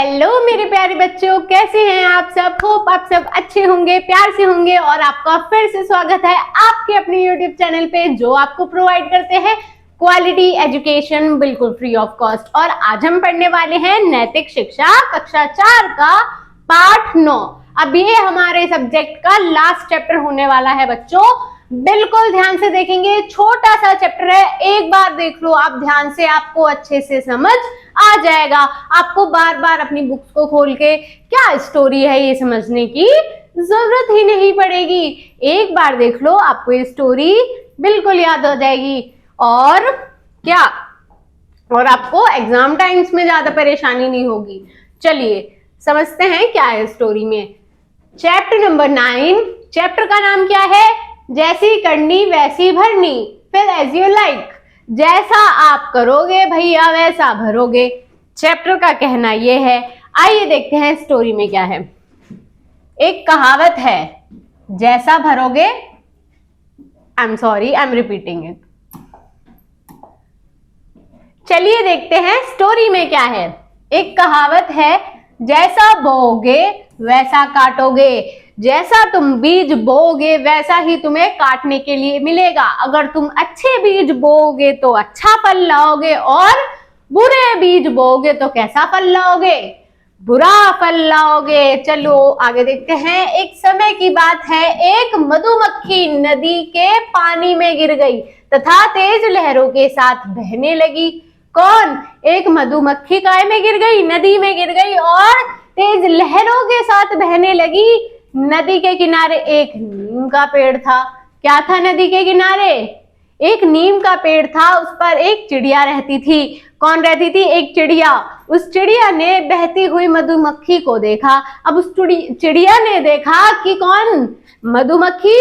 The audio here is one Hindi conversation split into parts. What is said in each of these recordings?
हेलो मेरे प्यारे बच्चों, कैसे हैं आप सब। होप आप सब अच्छे होंगे, प्यार से होंगे। और आपका फिर से स्वागत है आपके अपने यूट्यूब चैनल पे, जो आपको प्रोवाइड करते हैं क्वालिटी एजुकेशन बिल्कुल फ्री ऑफ कॉस्ट। और आज हम पढ़ने वाले हैं नैतिक शिक्षा कक्षा 4 का पाठ 9। अब ये हमारे सब्जेक्ट का लास्ट चैप्टर होने वाला है बच्चों। बिल्कुल ध्यान से देखेंगे, छोटा सा चैप्टर है, एक बार देख लो आप ध्यान से, आपको अच्छे से समझ आ जाएगा। आपको बार बार अपनी बुक्स को खोल के क्या स्टोरी है ये समझने की जरूरत ही नहीं पड़ेगी। एक बार देख लो, आपको ये स्टोरी बिल्कुल याद हो जाएगी। और क्या, और आपको एग्जाम टाइम्स में ज्यादा परेशानी नहीं होगी। चलिए समझते हैं क्या है स्टोरी में। चैप्टर नंबर 9, चैप्टर का नाम क्या है? जैसी करनी वैसी भरनी। फिर एज यू लाइक, जैसा आप करोगे भैया वैसा भरोगे। चैप्टर का कहना यह है। आइए देखते हैं स्टोरी में क्या है। एक कहावत है, जैसा भरोगे, आई एम रिपीटिंग इट। चलिए देखते हैं स्टोरी में क्या है। एक कहावत है, जैसा बोओगे वैसा काटोगे। जैसा तुम बीज बोओगे वैसा ही तुम्हें काटने के लिए मिलेगा। अगर तुम अच्छे बीज बोओगे तो अच्छा फल लाओगे, और बुरे बीज बोओगे तो कैसा फल लाओगे? बुरा फल लाओगे। चलो आगे देखते हैं। एक समय की बात है, एक मधुमक्खी नदी के पानी में गिर गई तथा तेज लहरों के साथ बहने लगी। कौन? एक मधुमक्खी काय में गिर गई? नदी में गिर गई और तेज लहरों के साथ बहने लगी। नदी के किनारे एक नीम का पेड़ था। क्या था नदी के किनारे? एक नीम का पेड़ था। उस पर एक चिड़िया रहती थी। कौन रहती थी? एक चिड़िया। उस चिड़िया ने बहती हुई मधुमक्खी को देखा। अब उस चिड़िया ने देखा कि कौन? मधुमक्खी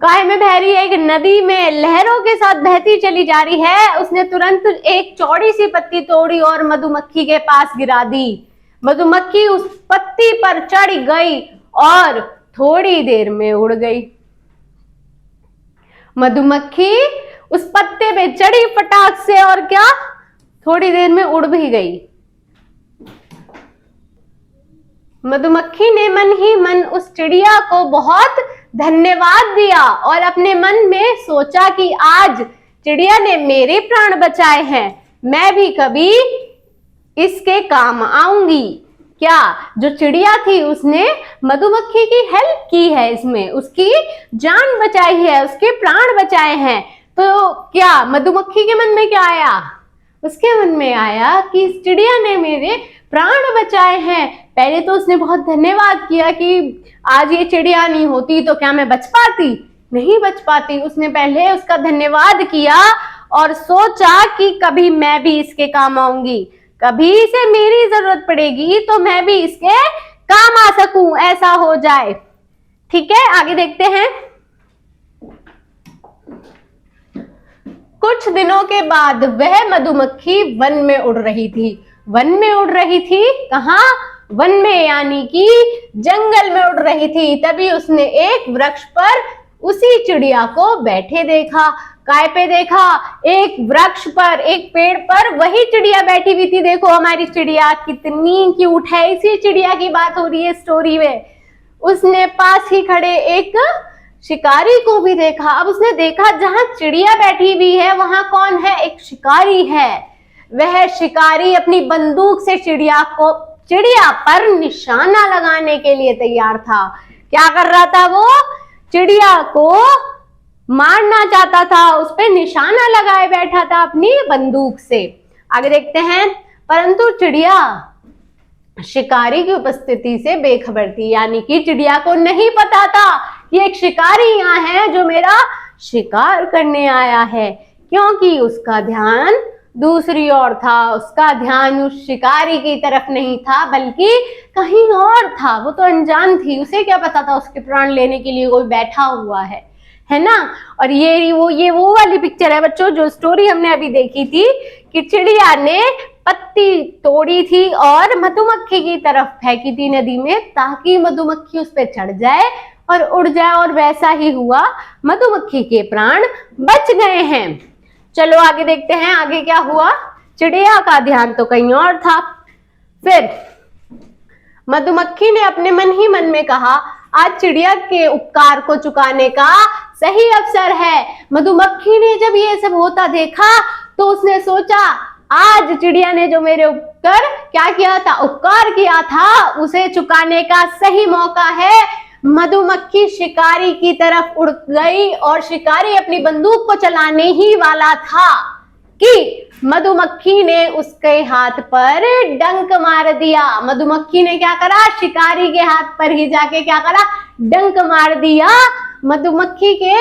काय में बह रही है, एक नदी में लहरों के साथ बहती चली जा रही है। उसने तुरंत एक चौड़ी सी पत्ती तोड़ी और मधुमक्खी के पास गिरा दी। मधुमक्खी उस पत्ती पर चढ़ गई और थोड़ी देर में उड़ गई। मधुमक्खी उस पत्ते पे चढ़ी फटाक से, और क्या, थोड़ी देर में उड़ भी गई। मधुमक्खी ने मन ही मन उस चिड़िया को बहुत धन्यवाद दिया और अपने मन में सोचा कि आज चिड़िया ने मेरे प्राण बचाए हैं, मैं भी कभी इसके काम आऊंगी। क्या, जो चिड़िया थी उसने मधुमक्खी की हेल्प की है, इसमें उसकी जान बचाई है, उसके प्राण बचाए हैं। तो क्या मधुमक्खी के मन में क्या आया? उसके मन में आया कि इस चिड़िया ने मेरे प्राण बचाए हैं। पहले तो उसने बहुत धन्यवाद किया कि आज ये चिड़िया नहीं होती तो क्या मैं बच पाती? नहीं बच पाती। उसने पहले उसका धन्यवाद किया और सोचा कि कभी मैं भी इसके काम आऊंगी, कभी इसे मेरी जरूरत पड़ेगी तो मैं भी इसके काम आ सकूं, ऐसा हो जाए। ठीक है, आगे देखते हैं। कुछ दिनों के बाद वह मधुमक्खी वन में उड़ रही थी। वन में उड़ रही थी? कहाँ? वन में, यानी कि जंगल में उड़ रही थी। तभी उसने एक वृक्ष पर उसी चिड़िया को बैठे देखा। काय पे देखा? एक वृक्ष पर, एक पेड़ पर वही चिड़िया बैठी हुई थी। देखो हमारी चिड़िया कितनी क्यूट है। इसी चिड़िया की बात हो रही है स्टोरी में। उसने पास ही खड़े एक शिकारी को भी देखा। अब उसने देखा जहां चिड़िया बैठी हुई है वहां कौन है? एक शिकारी है। वह शिकारी अपनी बंदूक से चिड़िया पर निशाना लगाने के लिए तैयार था। क्या कर रहा था वो? चिड़िया को मारना चाहता था, उस पर निशाना लगाए बैठा था अपनी बंदूक से। आगे देखते हैं। परंतु चिड़िया शिकारी की उपस्थिति से बेखबर थी, यानी कि चिड़िया को नहीं पता था कि एक शिकारी यहाँ है जो मेरा शिकार करने आया है, क्योंकि उसका ध्यान दूसरी ओर था। उसका ध्यान उस शिकारी की तरफ नहीं था बल्कि कहीं और था। वो तो अनजान थी, उसे क्या पता था उसके प्राण लेने के लिए कोई बैठा हुआ है ना। और ये वो वाली पिक्चर है बच्चों, जो स्टोरी हमने अभी देखी थी कि चिड़िया ने पत्ती तोड़ी थी और मधुमक्खी की तरफ फेंकी थी नदी में, ताकि मधुमक्खी उस पर चढ़ जाए और उड़ जाए। और वैसा ही हुआ, मधुमक्खी के प्राण बच गए हैं। चलो आगे देखते हैं आगे क्या हुआ। चिड़िया का ध्यान तो कहीं और था। फिर मधुमक्खी ने अपने मन ही मन में कहा, आज चिड़िया के उपकार को चुकाने का सही अवसर है। मधुमक्खी ने जब ये सब होता देखा तो उसने सोचा, आज चिड़िया ने जो मेरे ऊपर क्या किया था, उपकार किया था, उसे चुकाने का सही मौका है। मधुमक्खी शिकारी की तरफ उड़ गई और शिकारी अपनी बंदूक को चलाने ही वाला था कि मधुमक्खी ने उसके हाथ पर डंक मार दिया। मधुमक्खी ने क्या करा, शिकारी के हाथ पर ही जाके क्या करा, डंक मार दिया। मधुमक्खी के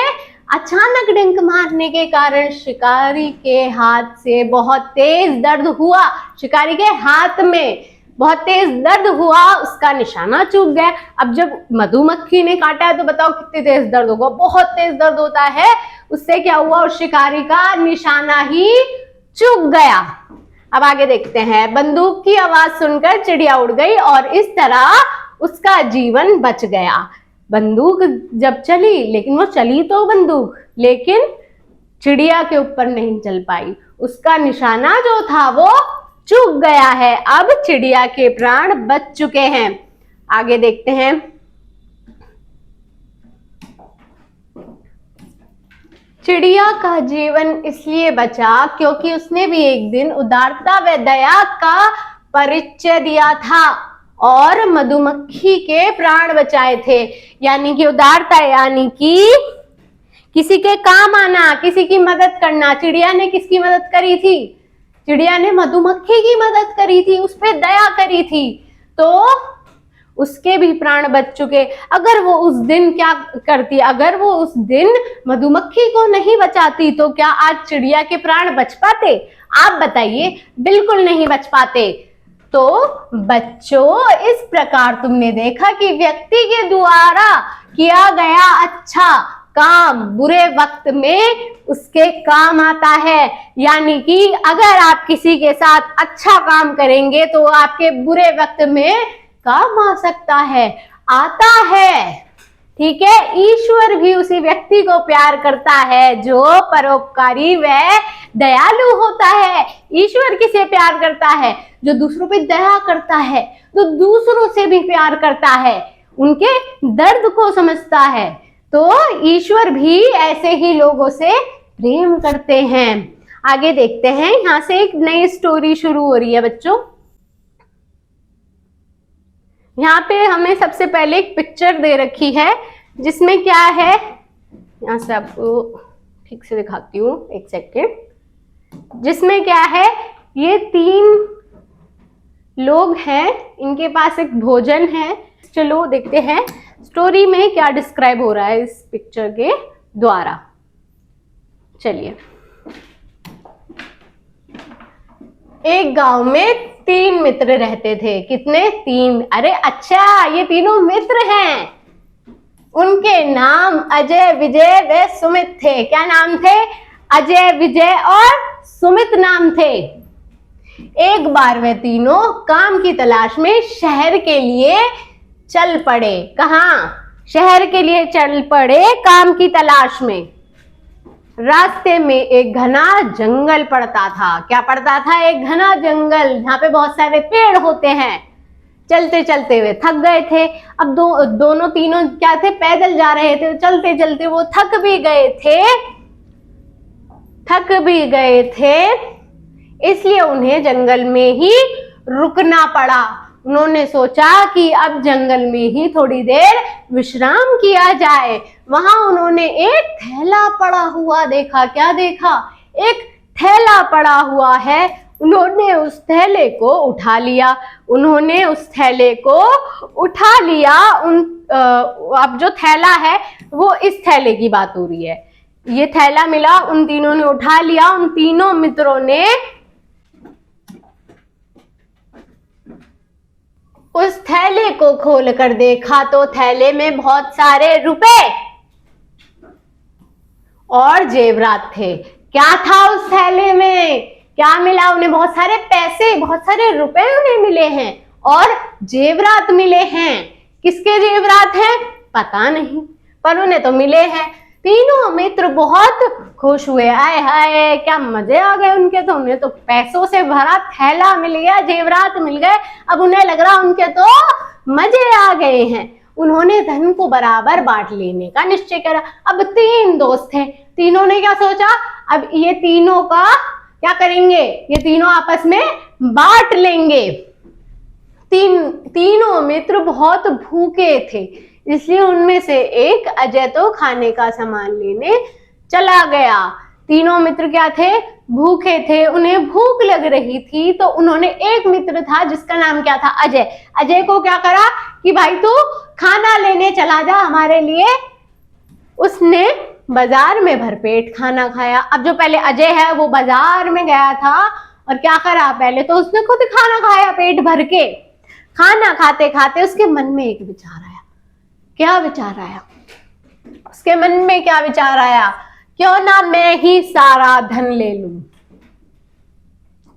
अचानक डंक मारने के कारण शिकारी के हाथ से बहुत तेज दर्द हुआ। शिकारी के हाथ में बहुत तेज दर्द हुआ, उसका निशाना चूक गया। अब जब मधुमक्खी ने काटा है तो बताओ कितनी तेज दर्द होगा, बहुत तेज दर्द होता है। उससे क्या हुआ, उस शिकारी का निशाना ही चूक गया। अब आगे देखते हैं। बंदूक की आवाज सुनकर चिड़िया उड़ गई और इस तरह उसका जीवन बच गया। बंदूक जब चली, लेकिन वो चली तो बंदूक, लेकिन चिड़िया के ऊपर नहीं चल पाई, उसका निशाना जो था वो चूक गया है। अब चिड़िया के प्राण बच चुके हैं। आगे देखते हैं। चिड़िया का जीवन इसलिए बचा क्योंकि उसने भी एक दिन उदारता व दया का परिचय दिया था और मधुमक्खी के प्राण बचाए थे। यानी कि उदारता, यानी कि किसी के काम आना, किसी की मदद करना। चिड़िया ने किसकी मदद करी थी, चिड़िया ने मधुमक्खी की मदद करी थी, उस पर दया करी थी, तो उसके भी प्राण बच चुके। अगर वो उस दिन क्या करती, अगर वो उस दिन मधुमक्खी को नहीं बचाती तो क्या आज चिड़िया के प्राण बच पाते? आप बताइए, बिल्कुल नहीं बच पाते। तो बच्चों, इस प्रकार तुमने देखा कि व्यक्ति के द्वारा किया गया अच्छा काम बुरे वक्त में उसके काम आता है। यानी कि अगर आप किसी के साथ अच्छा काम करेंगे तो आपके बुरे वक्त में काम आ सकता है, आता है। ठीक है, ईश्वर भी उसी व्यक्ति को प्यार करता है जो परोपकारी व दयालु होता है। ईश्वर किसे प्यार करता है? जो दूसरों पे दया करता है, जो दूसरों से भी प्यार करता है, उनके दर्द को समझता है। तो ईश्वर भी ऐसे ही लोगों से प्रेम करते हैं। आगे देखते हैं। यहाँ से एक नई स्टोरी शुरू हो रही है बच्चों। यहाँ पे हमें सबसे पहले एक पिक्चर दे रखी है जिसमें क्या है, यहाँ से आपको ठीक से दिखाती हूँ, एक सेकेंड। जिसमें क्या है, ये 3 लोग हैं, इनके पास एक भोजन है। चलो देखते हैं स्टोरी में क्या डिस्क्राइब हो रहा है इस पिक्चर के द्वारा। चलिए। एक गांव में 3 मित्र रहते थे। कितने? 3। अरे अच्छा, ये तीनों मित्र हैं। उनके नाम अजय, विजय व सुमित थे। क्या नाम थे? अजय, विजय और सुमित नाम थे। एक बार वे तीनों काम की तलाश में शहर के लिए चल पड़े। कहाँ? शहर के लिए चल पड़े काम की तलाश में। रास्ते में एक घना जंगल पड़ता था। क्या पड़ता था? एक घना जंगल, जहाँ पे बहुत सारे पेड़ होते हैं। चलते चलते वे थक गए थे। अब दोनों तीनों क्या थे? पैदल जा रहे थे। चलते चलते वो थक भी गए थे, इसलिए उन्हें जंगल में ही रुकना पड़ा। उन्होंने सोचा कि अब जंगल में ही थोड़ी देर विश्राम किया जाए। वहां उन्होंने एक थैला पड़ा हुआ देखा। क्या देखा? एक थैला पड़ा हुआ है। उन्होंने उस थैले को उठा लिया। अब जो थैला है वो इस थैले की बात हो रही है। ये थैला मिला, उन तीनों ने उठा लिया। उन तीनों मित्रों ने उस थैले को खोलकर देखा तो थैले में बहुत सारे रुपए और जेवरात थे। क्या था उस थैले में? क्या मिला उन्हें? बहुत सारे पैसे, बहुत सारे रुपए उन्हें मिले हैं और जेवरात मिले हैं। किसके जेवरात हैं? पता नहीं, पर उन्हें तो मिले हैं। तीनों मित्र बहुत खुश हुए। आए हाय क्या मजे आ गए उनके, तो उन्हें तो पैसों से भरा थैला मिल गया, जेवरात मिल गए। अब उन्हें लग रहा उनके तो मजे आ गए हैं। उन्होंने धन को बराबर बांट लेने का निश्चय करा। अब 3 दोस्त थे, तीनों ने क्या सोचा, अब ये तीनों का क्या करेंगे, ये तीनों आपस में बांट लेंगे। तीनों मित्र बहुत भूखे थे, इसलिए उनमें से एक अजय तो खाने का सामान लेने चला गया। तीनों मित्र क्या थे, भूखे थे, उन्हें भूख लग रही थी। तो उन्होंने, एक मित्र था जिसका नाम क्या था, अजय। अजय को क्या करा कि भाई तू खाना लेने चला जा हमारे लिए। उसने बाजार में भरपेट खाना खाया। अब जो पहले अजय है वो बाजार में गया था और क्या करा, पहले तो उसने खुद खाना खाया पेट भर के। खाना खाते खाते उसके मन में एक विचार आया। क्या विचार आया उसके मन में, क्या विचार आया, क्यों ना मैं ही सारा धन ले लूं।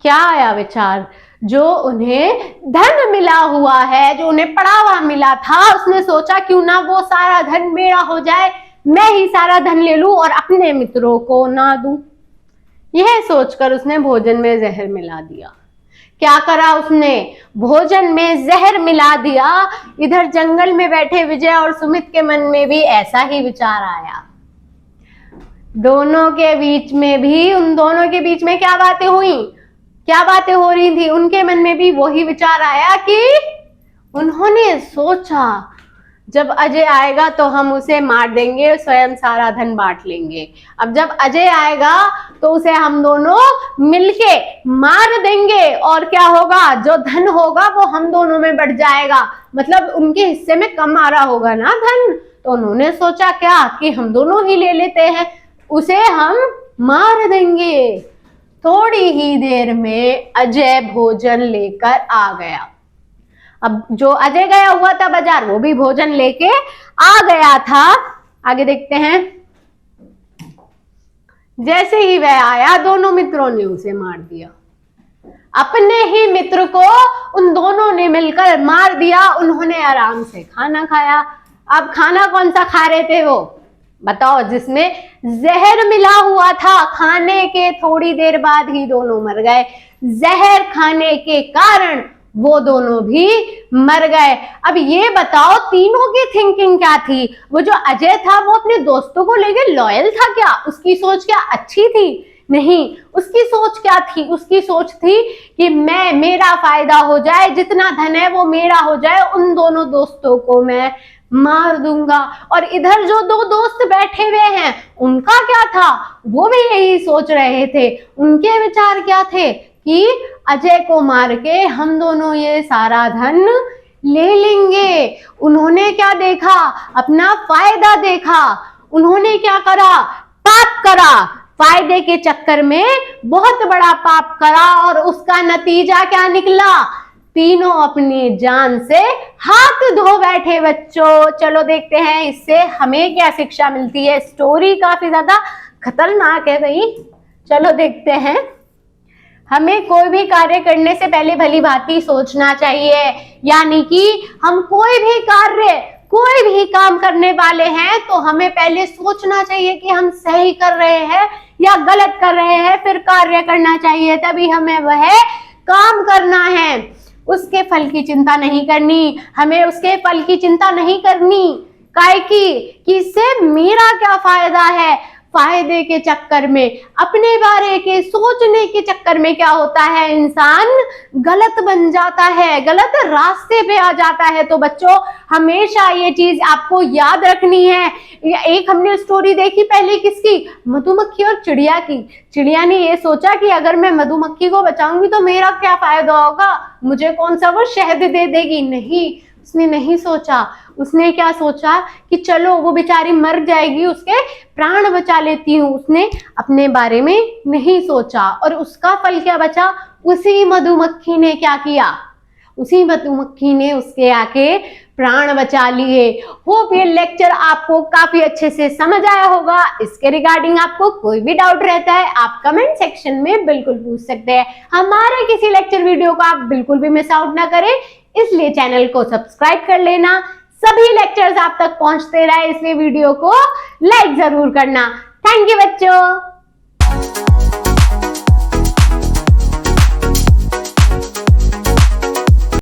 क्या आया विचार, जो उन्हें धन मिला हुआ है, जो उन्हें पड़ा हुआ मिला था, उसने सोचा क्यों ना वो सारा धन मेरा हो जाए, मैं ही सारा धन ले लूं और अपने मित्रों को ना दूं। यह सोचकर उसने भोजन में जहर मिला दिया। क्या करा उसने, भोजन में जहर मिला दिया। इधर जंगल में बैठे विजय और सुमित के मन में भी ऐसा ही विचार आया। दोनों के बीच में भी, उन दोनों के बीच में क्या बातें हुई, क्या बातें हो रही थी, उनके मन में भी वही विचार आया कि उन्होंने सोचा जब अजय आएगा तो हम उसे मार देंगे, स्वयं सारा धन बांट लेंगे। अब जब अजय आएगा तो उसे हम दोनों मिलके मार देंगे और क्या होगा, जो धन होगा वो हम दोनों में बढ़ जाएगा, मतलब उनके हिस्से में कम आ रहा होगा ना धन। तो उन्होंने सोचा क्या कि हम दोनों ही ले लेते हैं, उसे हम मार देंगे। थोड़ी ही देर में अजय भोजन लेकर आ गया। अब जो अजय गया हुआ था बाजार, वो भी भोजन लेके आ गया था। आगे देखते हैं। जैसे ही वह आया, दोनों मित्रों ने उसे मार दिया। अपने ही मित्र को उन दोनों ने मिलकर मार दिया। उन्होंने आराम से खाना खाया। अब खाना कौन सा खा रहे थे वो बताओ, जिसमें जहर मिला हुआ था। खाने के थोड़ी देर बाद ही दोनों मर गए। जहर खाने के कारण वो दोनों भी मर गए। अब ये बताओ तीनों की थिंकिंग क्या थी। वो जो अजय था वो अपने दोस्तों को लेके लॉयल था क्या, उसकी सोच क्या अच्छी थी? नहीं, उसकी सोच क्या थी, उसकी सोच थी कि मेरा फायदा हो जाए, जितना धन है वो मेरा हो जाए, उन दोनों दोस्तों को मैं मार दूंगा। और इधर जो 2 दोस्त बैठे हुए हैं उनका क्या था, वो भी यही सोच रहे थे। उनके विचार क्या थे कि अजय को मार के हम दोनों ये सारा धन ले लेंगे। उन्होंने क्या देखा, अपना फायदा देखा। उन्होंने क्या करा, पाप करा। फायदे के चक्कर में बहुत बड़ा पाप करा और उसका नतीजा क्या निकला, तीनों अपनी जान से हाथ धो बैठे। बच्चों चलो देखते हैं इससे हमें क्या शिक्षा मिलती है। स्टोरी काफी ज्यादा खतरनाक है भाई, चलो देखते हैं। हमें कोई भी कार्य करने से पहले भली भांति सोचना चाहिए, यानी कि हम कोई भी काम करने वाले हैं तो हमें पहले सोचना चाहिए कि हम सही कर रहे हैं या गलत कर रहे हैं, फिर कार्य करना चाहिए, तभी हमें वह काम करना है। उसके फल की चिंता नहीं करनी, हमें उसके फल की चिंता नहीं करनी। काहे कि इससे मेरा क्या फायदा है। फायदे के चक्कर में, अपने बारे के सोचने के चक्कर में क्या होता है, इंसान गलत बन जाता है, गलत रास्ते पे आ जाता है। तो बच्चों हमेशा ये चीज आपको याद रखनी है। एक हमने स्टोरी देखी पहले किसकी, मधुमक्खी और चिड़िया की। चिड़िया ने ये सोचा कि अगर मैं मधुमक्खी को बचाऊंगी तो मेरा क्या फायदा होगा, मुझे कौन सा वो शहद दे देगी। नहीं, उसने नहीं सोचा। उसने क्या सोचा कि चलो वो बेचारी मर जाएगी, उसके प्राण बचा लेती हूँ। उसने अपने बारे में नहीं सोचा और उसका फल क्या बचा, उसी मधुमक्खी ने क्या किया, उसी मधुमक्खी ने उसके आके प्राण बचा लिए। होप ये लेक्चर आपको काफी अच्छे से समझ आया होगा। इसके रिगार्डिंग आपको कोई भी डाउट रहता है आप कमेंट सेक्शन में बिल्कुल पूछ सकते हैं। हमारे किसी लेक्चर वीडियो को आप बिल्कुल भी मिस आउट ना करें, इसलिए चैनल को सब्सक्राइब कर लेना, सभी लेक्चर्स आप तक पहुंचते रहे, इसलिए वीडियो को लाइक जरूर करना। थैंक यू बच्चों।